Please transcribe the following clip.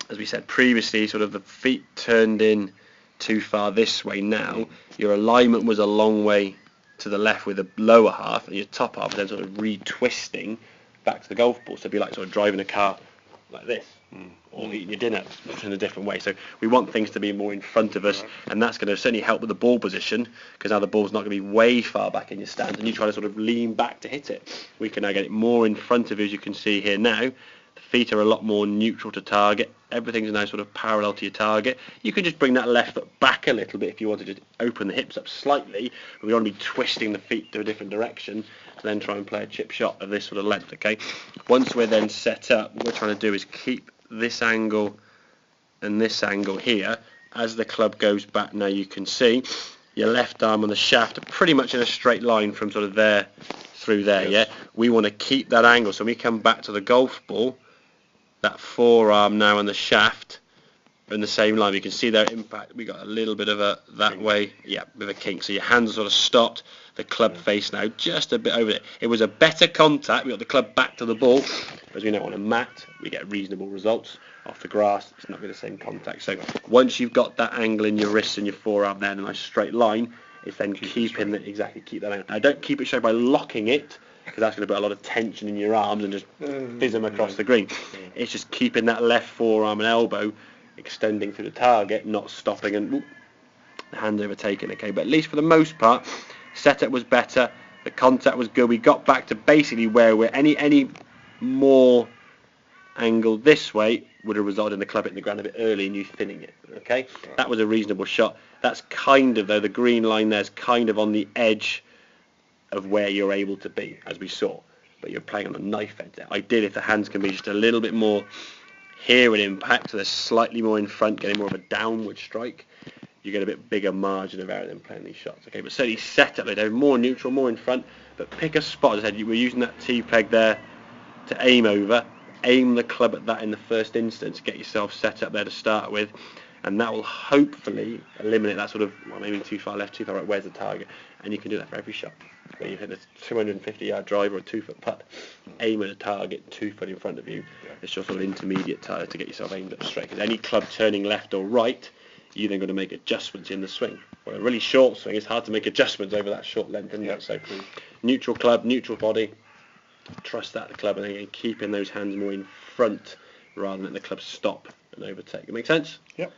as we said previously, sort of the feet turned in too far this way now. Your alignment was a long way to the left with the lower half, and your top half is then sort of retwisting back to the golf ball. So it'd be like sort of driving a car like this, or eating your dinner in a different way. So we want things to be more in front of us, and that's going to certainly help with the ball position, because now the ball's not going to be way far back in your stance, and you try to sort of lean back to hit it. We can now get it more in front of you, as you can see here now. The feet are a lot more neutral to target. Everything's now sort of parallel to your target. You can just bring that left foot back a little bit if you want to just open the hips up slightly. We want to be twisting the feet to a different direction to then try and play a chip shot of this sort of length, okay? Once we're then set up, what we're trying to do is keep this angle and this angle here. As the club goes back now, you can see your left arm and the shaft are pretty much in a straight line from sort of there through there, yeah? We want to keep that angle. So when we come back to the golf ball, that forearm now and the shaft are in the same line. You can see their impact. We got a little bit of a that way, yeah, bit of a kink. So your hands are sort of stopped. The club face now just a bit over it. It was a better contact. We got the club back to the ball. As we know, on a mat, we get reasonable results. Off the grass, it's not going to be the same contact. So once you've got that angle in your wrist and your forearm there in a nice straight line, it's then keeping that, exactly, keep that angle. Now don't keep it straight by locking it, because that's going to put a lot of tension in your arms and just fizz them across the green. It's just keeping that left forearm and elbow extending through the target, not stopping and the hand overtaken, okay? But at least for the most part, setup was better, the contact was good. We got back to basically where we're any more angle this way would have resulted in the club hitting the ground a bit early and you thinning it, okay? That was a reasonable shot. That's kind of, though, the green line there's kind of on the edge of where you're able to be, as we saw, but you're playing on a knife edge there. Ideally, if the hands can be just a little bit more here at impact, so they're slightly more in front, getting more of a downward strike, you get a bit bigger margin of error than playing these shots, okay? But certainly set up, they're more neutral, more in front, but pick a spot. As I said, we're using that T-peg there to aim over. Aim the club at that in the first instance, get yourself set up there to start with, and that will hopefully eliminate that sort of, well, aiming too far left, too far right, where's the target? And you can do that for every shot. When you hit a 250-yard drive or a 2-foot putt, aim at a target 2 foot in front of you. It's your sort of intermediate target to get yourself aimed up straight. Because any club turning left or right, you then got to make adjustments in the swing. Well, a really short swing, it's hard to make adjustments over that short length, isn't it? So neutral club, neutral body, trust that the club, and then keeping those hands more in front rather than let the club stop and overtake. It make sense? Yep.